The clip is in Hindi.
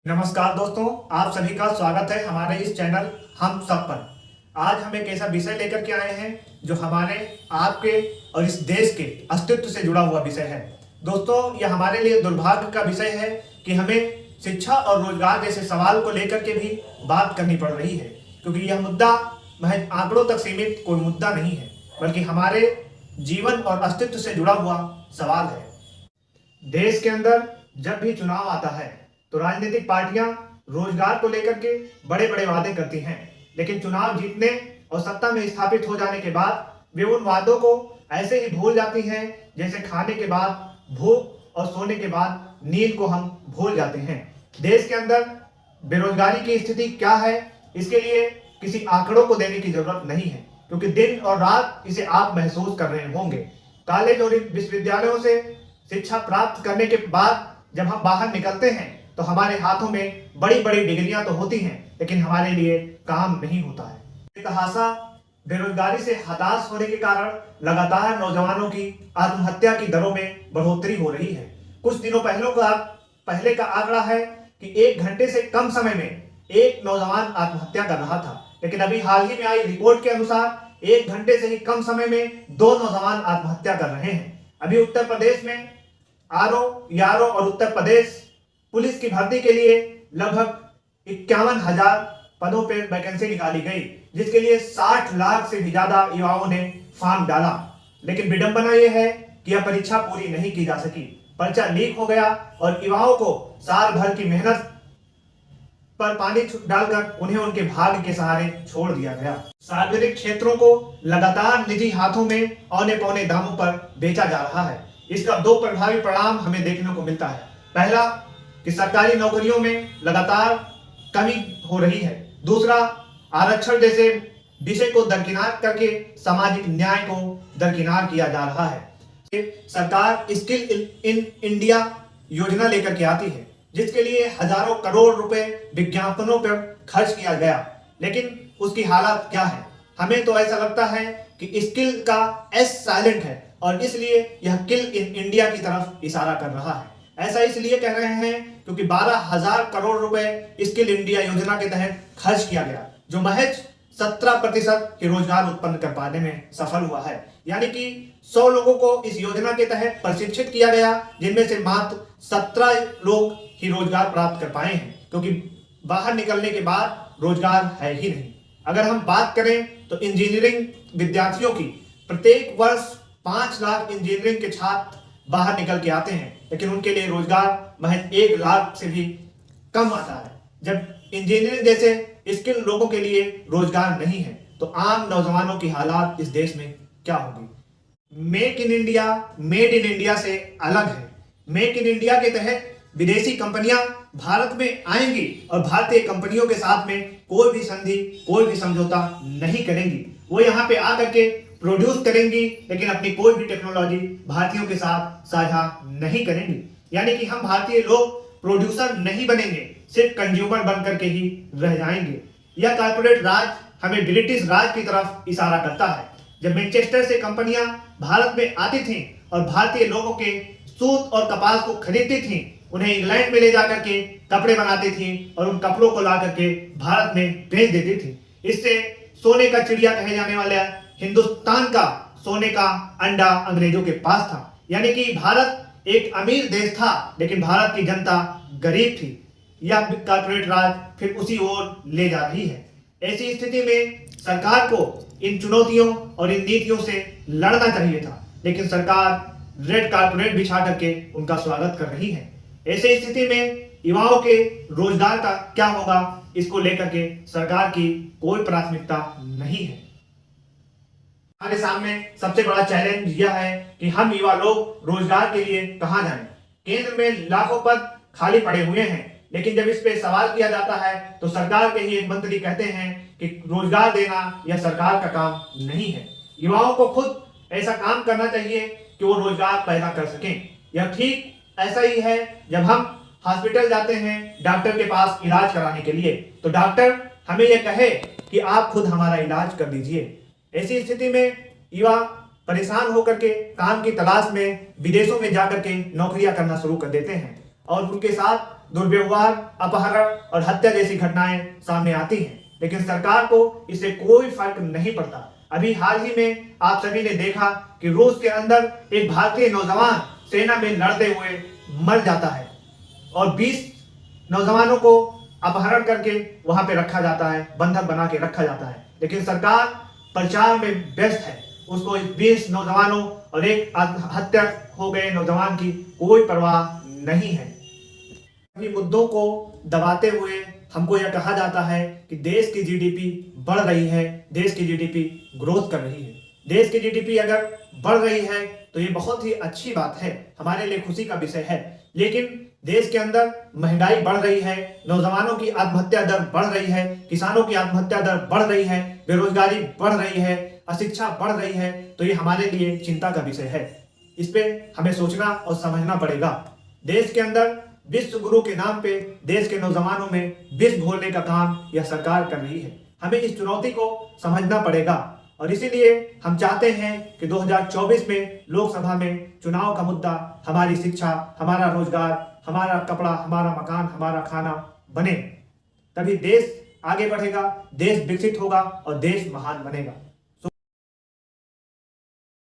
नमस्कार दोस्तों, आप सभी का स्वागत है हमारे इस चैनल हम सब पर। आज हम एक ऐसा विषय लेकर के आए हैं जो हमारे आपके और इस देश के अस्तित्व से जुड़ा हुआ विषय है। दोस्तों, यह हमारे लिए दुर्भाग्य का विषय है कि हमें शिक्षा और रोजगार जैसे सवाल को लेकर के भी बात करनी पड़ रही है, क्योंकि यह मुद्दा महज आंकड़ों तक सीमित कोई मुद्दा नहीं है, बल्कि हमारे जीवन और अस्तित्व से जुड़ा हुआ सवाल है। देश के अंदर जब भी चुनाव आता है तो राजनीतिक पार्टियां रोजगार को लेकर के बड़े बड़े वादे करती हैं, लेकिन चुनाव जीतने और सत्ता में स्थापित हो जाने के बाद वे उन वादों को ऐसे ही भूल जाती हैं जैसे खाने के बाद भूख और सोने के बाद नींद को हम भूल जाते हैं। देश के अंदर बेरोजगारी की स्थिति क्या है, इसके लिए किसी आंकड़ों को देने की जरूरत नहीं है, क्योंकि दिन और रात इसे आप महसूस कर रहे होंगे। कॉलेज और विश्वविद्यालयों से शिक्षा प्राप्त करने के बाद जब हम बाहर निकलते हैं तो हमारे हाथों में बड़ी बड़ी डिग्रियां तो होती हैं, लेकिन हमारे लिए काम नहीं होता है। तहासा बेरोजगारी से हताश होने के कारण लगातार नौजवानों की आत्महत्या की दरों में बढ़ोतरी हो रही है। कुछ दिनों पहले का आंकड़ा है कि 1 घंटे से कम समय में एक नौजवान आत्महत्या कर रहा था, लेकिन अभी हाल ही में आई रिपोर्ट के अनुसार 1 घंटे से ही कम समय में 2 नौजवान आत्महत्या कर रहे हैं। अभी उत्तर प्रदेश में आरओ, यारो और उत्तर प्रदेश पुलिस की भर्ती के लिए लगभग 51,000 पदों पर वैकेंसी निकाली गई, जिसके लिए 60 लाख से भी ज्यादा युवाओं ने फॉर्म डाला। लेकिन विडंबना यह है कि यह परीक्षा पूरी नहीं की जा सकी। पर्चा लीक हो गया और युवाओं को साल भर की मेहनत पर पानी डालकर उन्हें उनके भाग्य के सहारे छोड़ दिया गया। सार्वजनिक क्षेत्रों को लगातार निजी हाथों में औने पौने दामों पर बेचा जा रहा है। इसका 2 प्रभावी परिणाम हमें देखने को मिलता है। पहला कि सरकारी नौकरियों में लगातार कमी हो रही है। दूसरा, आरक्षण जैसे विषय को दरकिनार करके सामाजिक न्याय को दरकिनार किया जा रहा है। सरकार स्किल इन इंडिया योजना लेकर के आती है, जिसके लिए हजारों करोड़ रुपए विज्ञापनों पर खर्च किया गया, लेकिन उसकी हालत क्या है? हमें तो ऐसा लगता है कि स्किल का एस साइलेंट है और इसलिए यह किल इन इंडिया की तरफ इशारा कर रहा है। ऐसा इसलिए कह रहे हैं क्योंकि 12,000 करोड़ रुपए स्किल इंडिया योजना के तहत खर्च किया गया, जो महज 17% ही रोजगार उत्पन्न कर पाने में सफल हुआ है। यानी कि 100 लोगों को इस योजना के तहत प्रशिक्षित किया गया, जिनमें से मात्र 17 लोग ही रोजगार प्राप्त कर पाए हैं, क्योंकि बाहर निकलने के बाद रोजगार है ही नहीं। अगर हम बात करें तो इंजीनियरिंग विद्यार्थियों की प्रत्येक वर्ष 5 लाख इंजीनियरिंग के छात्र बाहर निकल के आते हैं, लेकिन उनके लिए रोजगार महज 1 लाख से भी कम आता है। जब इंजीनियरिंग जैसे स्किल लोगों के लिए रोजगार नहीं है तो आम नौजवानों की हालात इस देश में क्या होगी? Make in India made in India से अलग है। मेक इन इंडिया के तहत विदेशी कंपनियां भारत में आएंगी और भारतीय कंपनियों के साथ में कोई भी संधि, कोई भी समझौता नहीं करेंगी। वो यहाँ पे आकर के प्रोड्यूस करेंगी, लेकिन अपनी कोई भी टेक्नोलॉजी भारतीयों के साथ साझा नहीं करेंगी। यानी कि हम भारतीय लोग प्रोड्यूसर नहीं बनेंगे, सिर्फ कंज्यूमर बन करके ही रह जाएंगे। यह कॉर्पोरेट राज हमें ब्रिटिश राज की तरफ इशारा करता है। जब मैनचेस्टर से कंपनियां भारत में आती थीं और भारतीय लोगों के सूत और कपास को खरीदती थीं, उन्हें इंग्लैंड में ले जाकर के कपड़े बनाती थीं और उन कपड़ों को ला करके भारत में बेच देती थी। इससे सोने का चिड़िया कहे जाने वाला हिंदुस्तान का सोने का अंडा अंग्रेजों के पास था। यानी कि भारत एक अमीर देश था, लेकिन भारत की जनता गरीब थी। यह कॉर्पोरेट राज फिर उसी ओर ले जा रही है। ऐसी स्थिति में सरकार को इन चुनौतियों और इन नीतियों से लड़ना चाहिए था, लेकिन सरकार रेड कारपेट बिछा करके उनका स्वागत कर रही है। ऐसी स्थिति में युवाओं के रोजगार का क्या होगा, इसको लेकर के सरकार की कोई प्राथमिकता नहीं है। हमारे सामने सबसे बड़ा चैलेंज यह है कि हम युवा लोग रोजगार के लिए कहां जाएं। केंद्र में लाखों पद खाली पड़े हुए हैं, लेकिन जब इस पे सवाल किया जाता है तो सरकार के ही एक मंत्री कहते हैं कि रोजगार देना यह सरकार का काम नहीं है। युवाओं को खुद ऐसा काम करना चाहिए कि वो रोजगार पैदा कर सकें। यह ठीक ऐसा ही है जब हम हॉस्पिटल जाते हैं डॉक्टर के पास इलाज कराने के लिए, तो डॉक्टर हमें यह कहे कि आप खुद हमारा इलाज कर दीजिए। ऐसी स्थिति में युवा परेशान होकर के काम की तलाश में विदेशों में जाकर के नौकरियां करना शुरू कर देते हैं और उनके साथ दुर्व्यवहार, अपहरण और हत्या जैसी घटनाएं सामने आती हैं, लेकिन सरकार को इससे कोई फर्क नहीं पड़ता। अभी हाल ही में आप सभी ने देखा कि रूस के अंदर एक भारतीय नौजवान सेना में लड़ते हुए मर जाता है और 20 नौजवानों को अपहरण करके वहां पे रखा जाता है, बंधक बना के रखा जाता है, लेकिन सरकार प्रचार में व्यस्त है। उसको 20 नौजवानों और एक हत्या हो गए नौजवान की कोई परवाह नहीं है। सभी मुद्दों को दबाते हुए हमको यह कहा जाता है कि देश की जीडीपी बढ़ रही है, देश की जीडीपी ग्रोथ कर रही है। देश की जीडीपी अगर बढ़ रही है तो ये बहुत ही अच्छी बात है, हमारे लिए खुशी का विषय है। लेकिन देश के अंदर महंगाई बढ़ रही है, नौजवानों की आत्महत्या दर बढ़ रही है, किसानों की आत्महत्या दर बढ़ रही है, बेरोजगारी बढ़ रही है, अशिक्षा बढ़ रही है, तो ये हमारे लिए चिंता का विषय है। इस पे हमें सोचना और समझना पड़ेगा। देश के अंदर विश्व गुरु के नाम पे देश के नौजवानों में विष घोलने का काम यह सरकार कर रही है। हमें इस चुनौती को समझना पड़ेगा और इसीलिए हम चाहते हैं कि 2024 में लोकसभा में चुनाव का मुद्दा हमारी शिक्षा, हमारा रोजगार, हमारा कपड़ा, हमारा मकान, हमारा खाना बने। तभी देश आगे बढ़ेगा, देश विकसित होगा और देश महान बनेगा।